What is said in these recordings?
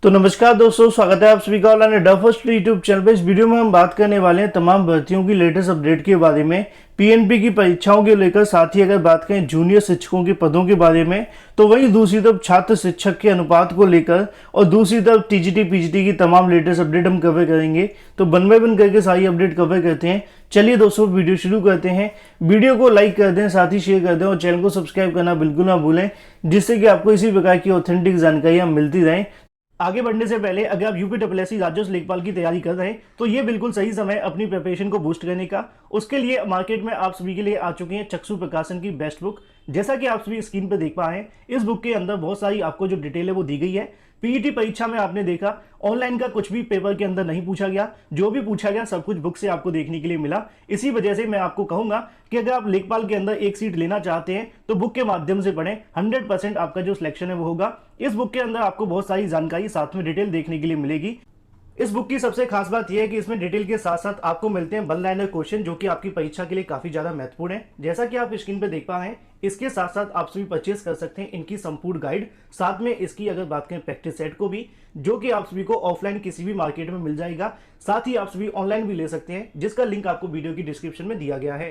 तो नमस्कार दोस्तों, स्वागत है आप सभी का online the first YouTube channel पे। इस वीडियो में हम बात करने वाले हैं तमाम भर्तियों की लेटेस्ट अपडेट के बारे में, पीएनपी की परीक्षाओं के लेकर। साथ ही अगर बात करें जूनियर शिक्षकों के पदों के बारे में, तो वहीं दूसरी तरफ छात्र शिक्षक के अनुपात को लेकर और दूसरी तरफ टीजीटी पीजीटी की तमाम लेटेस्ट अपडेट हम कवर करेंगे। तो वन बाय वन करके सारी अपडेट कवर करते हैं। चलिए दोस्तों, वीडियो शुरू करते हैं। वीडियो को लाइक कर दें, साथ ही शेयर कर दें और चैनल को सब्सक्राइब करना बिल्कुल ना भूलें, जिससे कि आपको इसी प्रकार की ऑथेंटिक जानकारियां मिलती रहें। आगे बढ़ने से पहले अगर आप यूपीएससी राजस्व लेखपाल की तैयारी कर रहे हैं तो ये बिल्कुल सही समय अपनी प्रिपरेशन को बूस्ट करने का। उसके लिए मार्केट में आप सभी के लिए आ चुकी हैं चक्षु प्रकाशन की बेस्ट बुक। जैसा कि आप सभी स्क्रीन पर देख पा रहे हैं, इस बुक के अंदर बहुत सारी आपको जो डिटेल है वो दी गई है। पीईटी परीक्षा में आपने देखा ऑनलाइन का कुछ भी पेपर के अंदर नहीं पूछा गया, जो भी पूछा गया सब कुछ बुक से आपको देखने के लिए मिला। इसी वजह से मैं आपको कहूंगा कि अगर आप लेखपाल के अंदर एक सीट लेना चाहते हैं तो बुक के माध्यम से पढ़ें। 100% आपका जो सिलेक्शन है वो होगा। इस बुक के अंदर आपको बहुत सारी जानकारी साथ में डिटेल देखने के लिए मिलेगी। इस बुक की सबसे खास बात यह है कि इसमें डिटेल के साथ साथ आपको मिलते हैं वन लाइनर क्वेश्चन, जो कि आपकी परीक्षा के लिए काफी ज्यादा महत्वपूर्ण है। जैसा कि आप स्क्रीन पे देख पा रहे हैं, इसके साथ साथ आप सभी परचेस कर सकते हैं इनकी संपूर्ण गाइड, साथ में इसकी अगर बात करें प्रैक्टिस सेट को भी, जो कि आप सभी को ऑफलाइन किसी भी मार्केट में मिल जाएगा। साथ ही आप सभी ऑनलाइन भी ले सकते हैं, जिसका लिंक आपको वीडियो की डिस्क्रिप्शन में दिया गया है।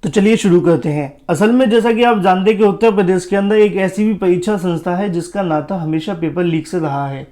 तो चलिए शुरू करते हैं। असल में जैसा कि आप जानते हैं कि उत्तर प्रदेश के अंदर एक ऐसी भी परीक्षा संस्था है जिसका नाता हमेशा पेपर लीक से रहा है।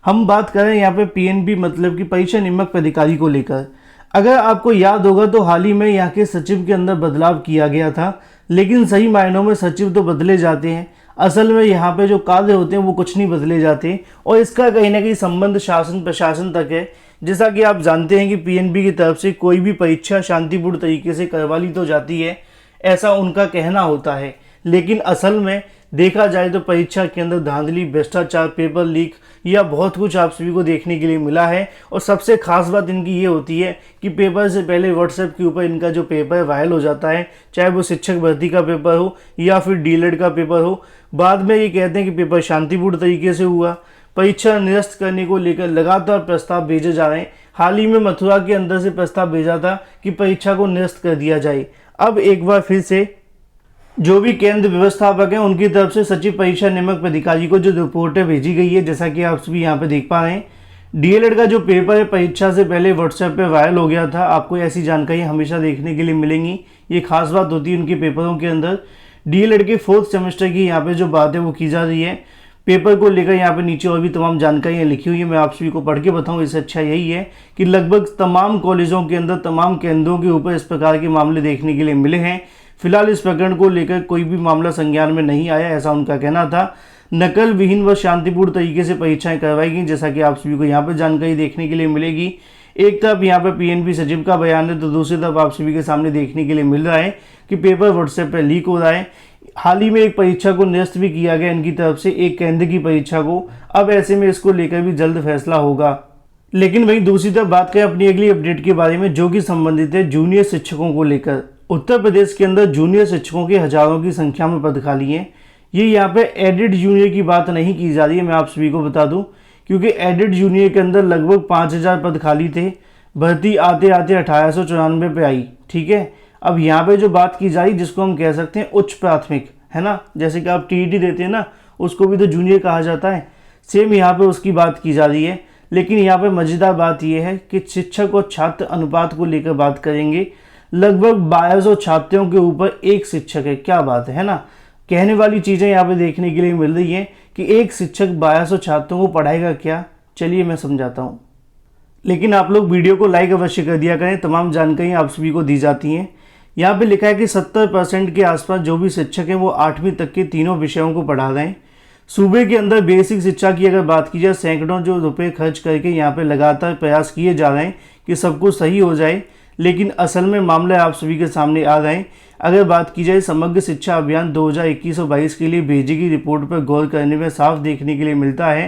हम बात करें यहाँ पे पीएनबी मतलब कि परीक्षा नियामक प्राधिकारी को लेकर। अगर आपको याद होगा तो हाल ही में यहाँ के सचिव के अंदर बदलाव किया गया था, लेकिन सही मायनों में सचिव तो बदले जाते हैं, असल में यहाँ पे जो कार्य होते हैं वो कुछ नहीं बदले जाते। और इसका कहीं ना कहीं संबंध शासन प्रशासन तक है। जैसा कि आप जानते हैं कि पीएनबी की तरफ से कोई भी परीक्षा शांतिपूर्ण तरीके से करवा ली तो जाती है, ऐसा उनका कहना होता है। लेकिन असल में देखा जाए तो परीक्षा के अंदर धांधली, भ्रष्टाचार, पेपर लीक या बहुत कुछ आप सभी को देखने के लिए मिला है। और सबसे खास बात इनकी ये होती है कि पेपर से पहले व्हाट्सएप के ऊपर इनका जो पेपर है वायरल हो जाता है, चाहे वो शिक्षक भर्ती का पेपर हो या फिर डीएलएड का पेपर हो। बाद में ये कहते हैं कि पेपर शांतिपूर्ण तरीके से हुआ। परीक्षा निरस्त करने को लेकर लगातार प्रस्ताव भेजे जा रहे हैं। हाल ही में मथुरा के अंदर से प्रस्ताव भेजा था कि परीक्षा को निरस्त कर दिया जाए। अब एक बार फिर से जो भी केंद्र व्यवस्थापक हैं उनकी तरफ से सचिव परीक्षा नियामक प्राधिकारी को जो रिपोर्टें भेजी गई है, जैसा कि आप सभी यहाँ पे देख पा रहे हैं, डीएलएड का जो पेपर है परीक्षा से पहले व्हाट्सएप पे वायरल हो गया था। आपको ऐसी जानकारी हमेशा देखने के लिए मिलेंगी। ये खास बात होती है उनके पेपरों के अंदर। डीएलएड के 4th सेमेस्टर की यहाँ पे जो बात है वो की जा रही है। पेपर को लेकर यहाँ पे नीचे और भी तमाम जानकारियाँ लिखी हुई है, मैं आप सभी को पढ़ के बताऊँ। इससे अच्छा यही है कि लगभग तमाम कॉलेजों के अंदर, तमाम केंद्रों के ऊपर इस प्रकार के मामले देखने के लिए मिले हैं। फिलहाल इस प्रकरण को लेकर कोई भी मामला संज्ञान में नहीं आया, ऐसा उनका कहना था। नकल विहीन व शांतिपूर्ण तरीके से परीक्षाएं करवाई गई, जैसा कि आप सभी को यहाँ पर जानकारी देखने के लिए मिलेगी। एक तरफ यहाँ पर पीएनबी सचिव का बयान है, तो दूसरी तरफ आप सभी के सामने देखने के लिए मिल रहा है कि पेपर व्हाट्सएप पर लीक हो रहा है। हाल ही में एक परीक्षा को निरस्त भी किया गया इनकी तरफ से, एक केंद्र की परीक्षा को। अब ऐसे में इसको लेकर भी जल्द फैसला होगा। लेकिन वहीं दूसरी तरफ बात करें अपनी अगली अपडेट के बारे में, जो कि संबंधित है जूनियर शिक्षकों को लेकर। उत्तर प्रदेश के अंदर जूनियर शिक्षकों के हजारों की संख्या में पद खाली हैं। ये यहाँ पे एडेड जूनियर की बात नहीं की जा रही है, मैं आप सभी को बता दूं, क्योंकि एडेड जूनियर के अंदर लगभग 5000 पद खाली थे। भर्ती आते आते 1894 पे आई। ठीक है, अब यहाँ पे जो बात की जा रही, जिसको हम कह सकते हैं उच्च प्राथमिक, है ना, जैसे कि आप टीईटी देते हैं ना, उसको भी तो जूनियर कहा जाता है। सेम यहाँ पे उसकी बात की जा रही है। लेकिन यहाँ पे मजेदार बात यह है कि शिक्षक और छात्र अनुपात को लेकर बात करेंगे। लगभग 1200 छात्रों के ऊपर एक शिक्षक है। क्या बात है ना। कहने वाली चीज़ें यहाँ पे देखने के लिए मिल रही हैं कि एक शिक्षक 1200 छात्रों को पढ़ाएगा क्या। चलिए मैं समझाता हूँ, लेकिन आप लोग वीडियो को लाइक अवश्य कर दिया करें। तमाम जानकारियाँ आप सभी को दी जाती हैं। यहाँ पे लिखा है कि 70% के आसपास जो भी शिक्षक हैं वो 8वीं तक के तीनों विषयों को पढ़ा रहे हैं। सूबे के अंदर बेसिक शिक्षा की अगर बात की जाए, सैकड़ों जो रुपए खर्च करके यहाँ पे लगातार प्रयास किए जा रहे हैं कि सब कुछ सही हो जाए। लेकिन असल में मामले आप सभी के सामने आ रहे हैं। अगर बात की जाए समग्र शिक्षा अभियान 2021-22 के लिए भेजी गई रिपोर्ट पर गौर करने में साफ देखने के लिए मिलता है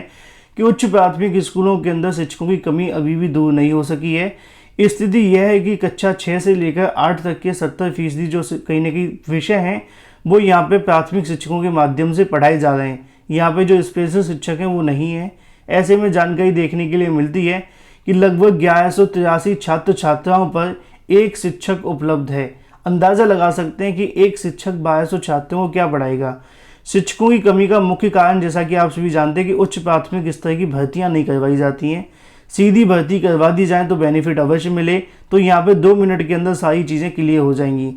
कि उच्च प्राथमिक स्कूलों के अंदर शिक्षकों की कमी अभी भी दूर नहीं हो सकी है। स्थिति यह है कि कक्षा 6 से लेकर 8 तक के 70% जो कहीं ना कहीं विषय हैं वो यहाँ पे प्राथमिक शिक्षकों के माध्यम से पढ़ाए जा रहे हैं। यहाँ पे जो स्पेशल शिक्षक हैं वो नहीं है। ऐसे में जानकारी देखने के लिए मिलती है कि लगभग 1183 छात्र छात्राओं पर एक शिक्षक उपलब्ध है। अंदाज़ा लगा सकते हैं कि एक शिक्षक 1200 छात्रों को क्या पढ़ाएगा। शिक्षकों की कमी का मुख्य कारण जैसा कि आप सभी जानते हैं कि उच्च प्राथमिक स्तर की भर्तियां नहीं करवाई जाती हैं। सीधी भर्ती करवा दी जाए तो बेनिफिट अवश्य मिले, तो यहाँ पे 2 मिनट के अंदर सारी चीज़ें क्लियर हो जाएंगी।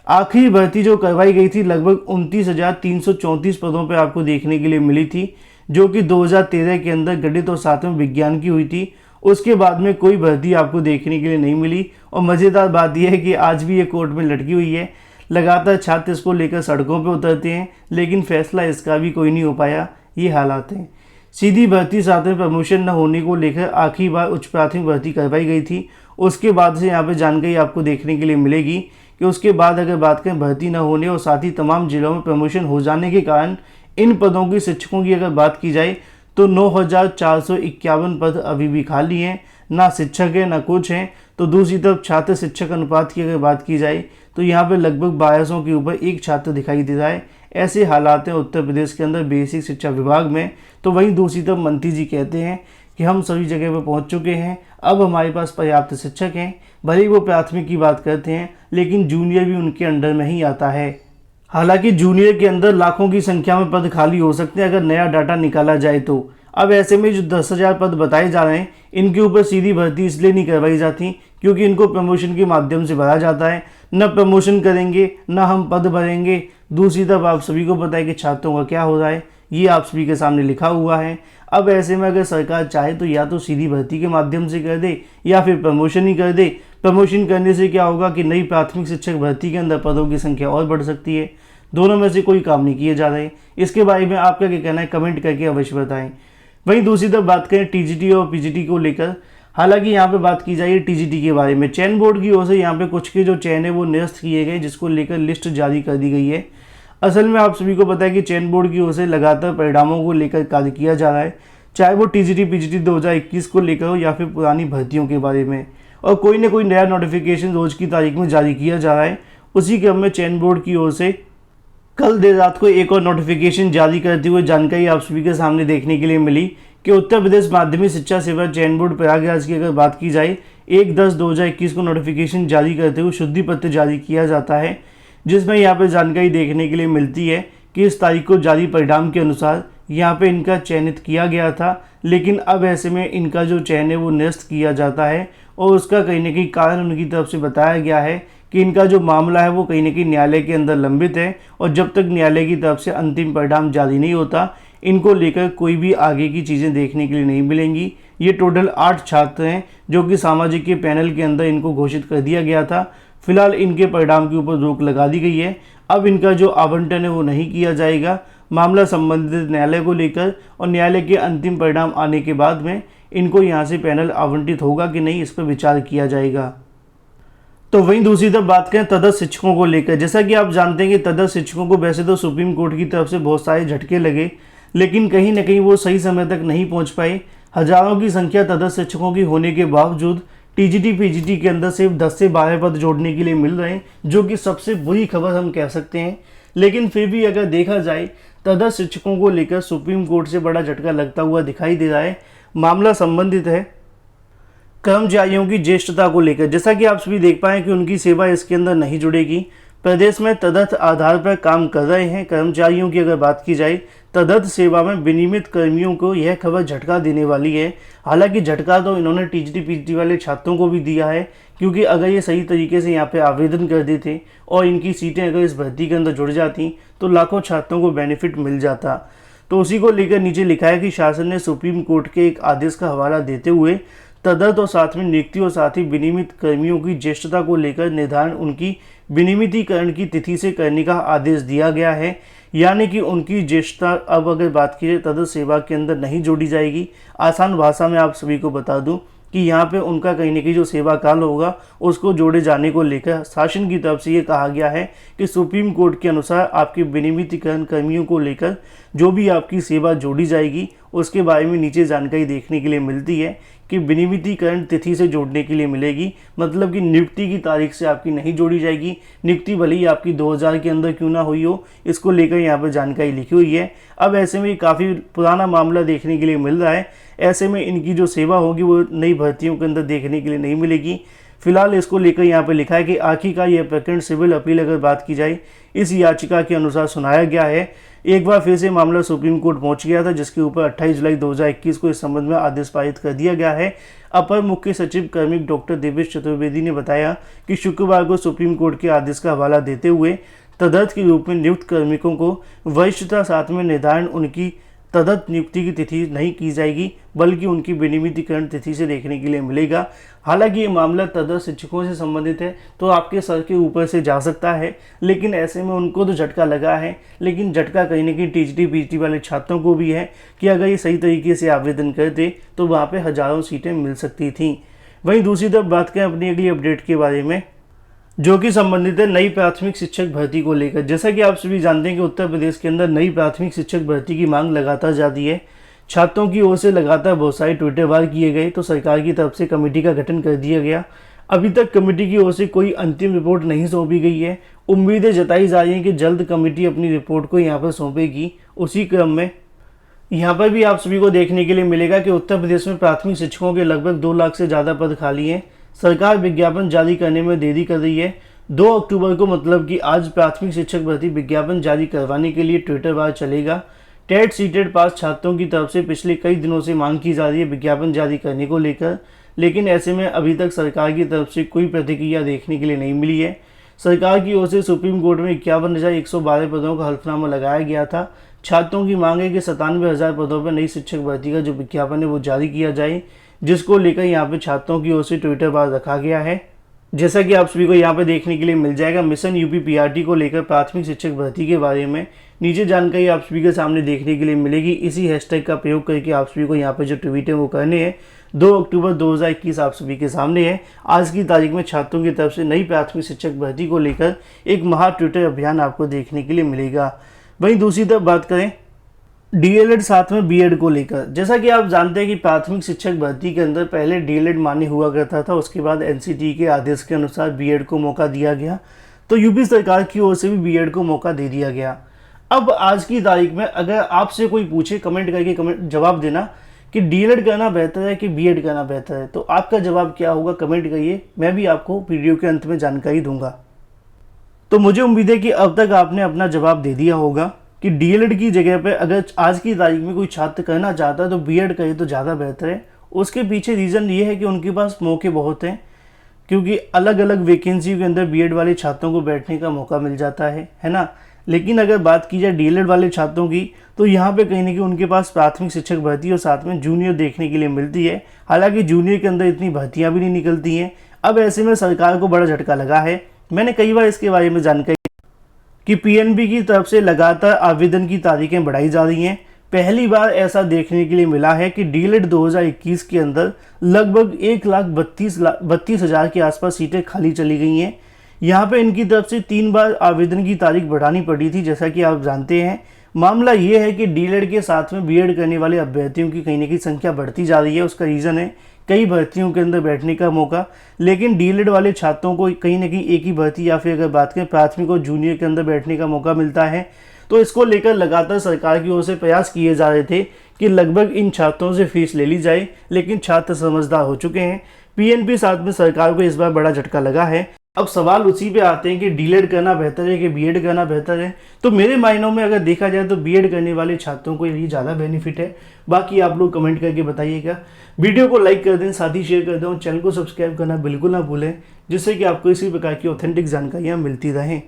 आखिरी भर्ती जो करवाई गई थी लगभग 29,334 पदों पर आपको देखने के लिए मिली थी, जो कि 2013 के अंदर गणित और 7वें विज्ञान की हुई थी। उसके बाद में कोई भर्ती आपको देखने के लिए नहीं मिली। और मज़ेदार बात यह है कि आज भी ये कोर्ट में लटकी हुई है। लगातार छात्र इसको लेकर सड़कों पर उतरते हैं, लेकिन फैसला इसका भी कोई नहीं हो पाया। ये हालात हैं। सीधी भर्ती 7वें प्रमोशन न होने को लेकर आखिरी बार उच्च प्राथमिक भर्ती करवाई गई थी। उसके बाद से यहाँ पर जानकारी आपको देखने के लिए मिलेगी कि उसके बाद अगर बात करें भर्ती न होने और साथ ही तमाम जिलों में प्रमोशन हो जाने के कारण इन पदों की शिक्षकों की अगर बात की जाए तो 9,451 पद अभी भी खाली हैं। ना शिक्षक है ना कुछ हैं। तो दूसरी तरफ छात्र शिक्षक अनुपात की अगर बात की जाए तो यहाँ पे लगभग 1200 के ऊपर एक छात्र दिखाई दे रहा है। ऐसे हालात हैं उत्तर प्रदेश के अंदर बेसिक शिक्षा विभाग में। तो वहीं दूसरी तरफ मंत्री जी कहते हैं कि हम सभी जगह पर पहुँच चुके हैं, अब हमारे पास पर्याप्त शिक्षक हैं। भले ही वो प्राथमिक की बात करते हैं, लेकिन जूनियर भी उनके अंडर में ही आता है। हालांकि जूनियर के अंदर लाखों की संख्या में पद खाली हो सकते हैं अगर नया डाटा निकाला जाए तो। अब ऐसे में जो 10,000 पद बताए जा रहे हैं, इनके ऊपर सीधी भर्ती इसलिए नहीं करवाई जाती क्योंकि इनको प्रमोशन के माध्यम से भरा जाता है। न प्रमोशन करेंगे न हम पद भरेंगे। दूसरी तरफ आप सभी को पता है कि छात्रों का क्या हो रहा है, ये आप सभी के सामने लिखा हुआ है। अब ऐसे में अगर सरकार चाहे तो या तो सीधी भर्ती के माध्यम से कर दे या फिर प्रमोशन ही कर दे। प्रमोशन करने से क्या होगा कि नई प्राथमिक शिक्षक भर्ती के अंदर पदों की संख्या और बढ़ सकती है। दोनों में से कोई काम नहीं किए जा रहे। इसके बारे में आपका क्या कहना है, कमेंट करके अवश्य बताएं। वहीं दूसरी तरफ बात करें टीजीटी और पीजीटी को लेकर, हालांकि यहाँ पे बात की जाए टीजीटी के बारे में, चयन बोर्ड की ओर से यहाँ पे कुछ के जो चयन है वो निरस्त किए गए, जिसको लेकर लिस्ट जारी कर दी गई है। असल में आप सभी को पता है कि चयन बोर्ड की ओर से लगातार परिणामों को लेकर कार्य किया जा रहा है, चाहे वो टीजीटी पीजीटी 2021 को लेकर हो या फिर पुरानी भर्तियों के बारे में। और कोई ना कोई नया नोटिफिकेशन रोज की तारीख में जारी किया जा रहा है। उसी क्रम में चयन बोर्ड की ओर से कल देर रात को एक और नोटिफिकेशन जारी करते हुए जानकारी आप सभी के सामने देखने के लिए मिली कि उत्तर प्रदेश माध्यमिक शिक्षा सेवा चयन बोर्ड प्रयागराज की अगर बात की जाए 1/10/2021 को नोटिफिकेशन जारी करते हुए शुद्धि पत्र जारी किया जाता है, जिसमें यहाँ पर जानकारी देखने के लिए मिलती है कि इस तारीख को जारी परिणाम के अनुसार यहाँ पे इनका चयनित किया गया था, लेकिन अब ऐसे में इनका जो चयन है वो निरस्त किया जाता है। और उसका कहीं ना कहीं कारण उनकी तरफ से बताया गया है कि इनका जो मामला है वो कहीं ना कहीं न्यायालय के अंदर लंबित है और जब तक न्यायालय की तरफ से अंतिम परिणाम जारी नहीं होता, इनको लेकर कोई भी आगे की चीज़ें देखने के लिए नहीं मिलेंगी। ये टोटल 8 छात्र हैं जो कि सामाजिक के पैनल के अंदर इनको घोषित कर दिया गया था। फिलहाल इनके परिणाम के ऊपर रोक लगा दी गई है। अब इनका जो आवंटन है वो नहीं किया जाएगा। मामला संबंधित न्यायालय को लेकर और न्यायालय के अंतिम परिणाम आने के बाद में इनको यहाँ से पैनल आवंटित होगा कि नहीं, इस पर विचार किया जाएगा। तो वहीं दूसरी तरफ बात करें तदर्थ शिक्षकों को लेकर, जैसा कि आप जानते हैं कि तदर्थ शिक्षकों को वैसे तो सुप्रीम कोर्ट की तरफ से बहुत सारे झटके लगे, लेकिन कहीं ना कहीं वो सही समय तक नहीं पहुंच पाए। हजारों की संख्या तदर्थ शिक्षकों की होने के बावजूद टीजीटी पीजीटी के अंदर सिर्फ 10 से 12 पद जोड़ने के लिए मिल रहे हैं, जो कि सबसे बुरी खबर हम कह सकते हैं। लेकिन फिर भी अगर देखा जाए तदर्थ शिक्षकों को लेकर सुप्रीम कोर्ट से बड़ा झटका लगता हुआ दिखाई दे रहा है। मामला संबंधित है कर्मचारियों की ज्येष्ठता को लेकर। जैसा कि आप सभी देख पाए कि उनकी सेवा इसके अंदर नहीं जुड़ेगी। प्रदेश में तदर्थ आधार पर काम कर रहे हैं कर्मचारियों की अगर बात की जाए, तदर्थ सेवा में विनियमित कर्मियों को यह खबर झटका देने वाली है। हालांकि झटका तो इन्होंने टीजीटी पीजीटी वाले छात्रों को भी दिया है, क्योंकि अगर ये सही तरीके से यहाँ पे आवेदन कर देते और इनकी सीटें अगर इस भर्ती के अंदर जुड़ जाती तो लाखों छात्रों को बेनिफिट मिल जाता। तो उसी को लेकर नीचे लिखा है कि शासन ने सुप्रीम कोर्ट के एक आदेश का हवाला देते हुए तदर्थ और साथ में नियुक्ति और साथ ही विनियमित कर्मियों की ज्येष्ठता को लेकर निर्धारण उनकी विनियमितीकरण की तिथि से करने का आदेश दिया गया है। यानी कि उनकी ज्येष्ठता अब अगर बात की जाए तदर्थ सेवा के अंदर नहीं जोड़ी जाएगी। आसान भाषा में आप सभी को बता दूं कि यहाँ पे उनका कहीं ना कहीं जो सेवा काल होगा उसको जोड़े जाने को लेकर शासन की तरफ से ये कहा गया है कि सुप्रीम कोर्ट के अनुसार आपके विनियमितीकरण कर्मियों को लेकर जो भी आपकी सेवा जोड़ी जाएगी उसके बारे में नीचे जानकारी देखने के लिए मिलती है कि विनियमितीकरण तिथि से जोड़ने के लिए मिलेगी। मतलब कि नियुक्ति की तारीख से आपकी नहीं जोड़ी जाएगी। नियुक्ति भले ही आपकी 2000 के अंदर क्यों ना हुई हो, इसको लेकर यहाँ पर जानकारी लिखी हुई है। अब ऐसे में काफ़ी पुराना मामला देखने के लिए मिल रहा है। ऐसे में इनकी जो सेवा होगी वो नई भर्तियों के अंदर देखने के लिए नहीं मिलेगी। फिलहाल इसको लेकर यहाँ पर लिखा है कि आखिरकार यह प्रकरण सिविल अपील अगर बात की जाए इस याचिका के अनुसार सुनाया गया है, एक बार फिर से मामला सुप्रीम कोर्ट पहुंच गया था, जिसके ऊपर 28 जुलाई 2021 को इस संबंध में आदेश पारित कर दिया गया है। अपर मुख्य सचिव कार्मिक डॉक्टर देवेश चतुर्वेदी ने बताया कि शुक्रवार को सुप्रीम कोर्ट के आदेश का हवाला देते हुए तदर्थ के रूप में नियुक्त कार्मिकों को वरिष्ठता साथ में निर्धारण उनकी तदर्थ नियुक्ति की तिथि नहीं की जाएगी, बल्कि उनकी विनियमितीकरण तिथि से देखने के लिए मिलेगा। हालांकि ये मामला तदर्थ शिक्षकों से संबंधित है, तो आपके सर के ऊपर से जा सकता है, लेकिन ऐसे में उनको तो झटका लगा है। लेकिन झटका कहीं ना कहीं टीजीटी पीजीटी वाले छात्रों को भी है कि अगर ये सही तरीके से आवेदन करते तो वहाँ पर हज़ारों सीटें मिल सकती थी। वहीं दूसरी तरफ बात करें अपनी अगली अपडेट के बारे में, जो कि संबंधित है नई प्राथमिक शिक्षक भर्ती को लेकर। जैसा कि आप सभी जानते हैं कि उत्तर प्रदेश के अंदर नई प्राथमिक शिक्षक भर्ती की मांग लगातार जारी है। छात्रों की ओर से लगातार बहुत सारे ट्विटर वार किए गए, तो सरकार की तरफ से कमेटी का गठन कर दिया गया। अभी तक कमेटी की ओर से कोई अंतिम रिपोर्ट नहीं सौंपी गई है। उम्मीदें जताई जा रही हैं कि जल्द कमेटी अपनी रिपोर्ट को यहाँ पर सौंपेगी। उसी क्रम में यहाँ पर भी आप सभी को देखने के लिए मिलेगा कि उत्तर प्रदेश में प्राथमिक शिक्षकों के लगभग 2 लाख से ज़्यादा पद खाली हैं। सरकार विज्ञापन जारी करने में देरी कर रही है। 2 अक्टूबर को, मतलब कि आज, प्राथमिक शिक्षक भर्ती विज्ञापन जारी करवाने के लिए ट्विटर वार चलेगा। टेट सीटेट पास छात्रों की तरफ से पिछले कई दिनों से मांग की जा रही है विज्ञापन जारी करने को लेकर, लेकिन ऐसे में अभी तक सरकार की तरफ से कोई प्रतिक्रिया देखने के लिए नहीं मिली है। सरकार की ओर से सुप्रीम कोर्ट में 51,112 पदों का हल्फनामा लगाया गया था। छात्रों की मांग है कि 97,000 पदों पर नई शिक्षक भर्ती का जो विज्ञापन है वो जारी किया जाए, जिसको लेकर यहाँ पे छात्रों की ओर से ट्विटर बार रखा गया है। जैसा कि आप सभी को यहाँ पे देखने के लिए मिल जाएगा, मिशन यूपी पीआरटी को लेकर प्राथमिक शिक्षक भर्ती के बारे में नीचे जानकारी आप सभी के सामने देखने के लिए मिलेगी। इसी हैशटैग का प्रयोग करके आप सभी को यहाँ पे जो ट्वीट है वो करने हैं। 2 अक्टूबर 2021 आप सभी के सामने है। आज की तारीख में छात्रों की तरफ से नई प्राथमिक शिक्षक भर्ती को लेकर एक महा ट्विटर अभियान आपको देखने के लिए मिलेगा। वहीं दूसरी तरफ बात करें डीएलएड साथ में बीएड को लेकर, जैसा कि आप जानते हैं कि प्राथमिक शिक्षक भर्ती के अंदर पहले डीएलएड मान्य हुआ करता था, उसके बाद एनसीटी के आदेश के अनुसार बीएड को मौका दिया गया, तो यूपी सरकार की ओर से भी बीएड को मौका दे दिया गया। अब आज की तारीख में अगर आपसे कोई पूछे, कमेंट करके जवाब देना कि डीएलएड करना बेहतर है कि बीएड करना बेहतर है, तो आपका जवाब क्या होगा कमेंट करिए। मैं भी आपको वीडियो के अंत में जानकारी दूंगा। तो मुझे उम्मीद है कि अब तक आपने अपना जवाब दे दिया होगा कि डीएलएड की जगह पे अगर आज की तारीख में कोई छात्र करना चाहता है तो बीएड करे तो ज़्यादा बेहतर है। उसके पीछे रीज़न ये है कि उनके पास मौके बहुत हैं, क्योंकि अलग अलग वैकेंसी के अंदर बीएड वाले छात्रों को बैठने का मौका मिल जाता है ना। लेकिन अगर बात की जाए डीएलएड वाले छात्रों की, तो यहाँ पे कहीं ना कहीं उनके पास प्राथमिक शिक्षक भर्ती और साथ में जूनियर देखने के लिए मिलती है। हालांकि जूनियर के अंदर इतनी भर्तियाँ भी नहीं निकलती हैं। अब ऐसे में सरकार को बड़ा झटका लगा है। मैंने कई बार इसके बारे में जानकारी कि पीएनबी की तरफ से लगातार आवेदन की तारीखें बढ़ाई जा रही हैं। पहली बार ऐसा देखने के लिए मिला है कि डीएलएड 2021 के अंदर लगभग 1,32,000 के आसपास सीटें खाली चली गई हैं। यहाँ पे इनकी तरफ से 3 बार आवेदन की तारीख बढ़ानी पड़ी थी। जैसा कि आप जानते हैं, मामला ये है कि डीएलएड के साथ में बीएड करने वाले अभ्यर्थियों की कहीं ना कहीं संख्या बढ़ती जा रही है। उसका रीज़न है कई भर्तियों के अंदर बैठने का मौका, लेकिन डीएलएड वाले छात्रों को कहीं ना कहीं एक ही भर्ती या फिर अगर बात करें प्राथमिक और जूनियर के अंदर बैठने का मौका मिलता है। तो इसको लेकर लगातार सरकार की ओर से प्रयास किए जा रहे थे कि लगभग इन छात्रों से फीस ले ली जाए, लेकिन छात्र समझदार हो चुके हैं। पीएनबी साथ में सरकार को इस बार बड़ा झटका लगा है। अब सवाल उसी पे आते हैं कि डीएलएड करना बेहतर है कि बीएड करना बेहतर है। तो मेरे मायनों में अगर देखा जाए तो बीएड करने वाले छात्रों को ये ज़्यादा बेनिफिट है। बाकी आप लोग कमेंट करके बताइएगा। वीडियो को लाइक कर दें, साथ ही शेयर कर दें और चैनल को सब्सक्राइब करना बिल्कुल ना भूलें, जिससे कि आपको इसी प्रकार की ऑथेंटिक जानकारियाँ मिलती रहें।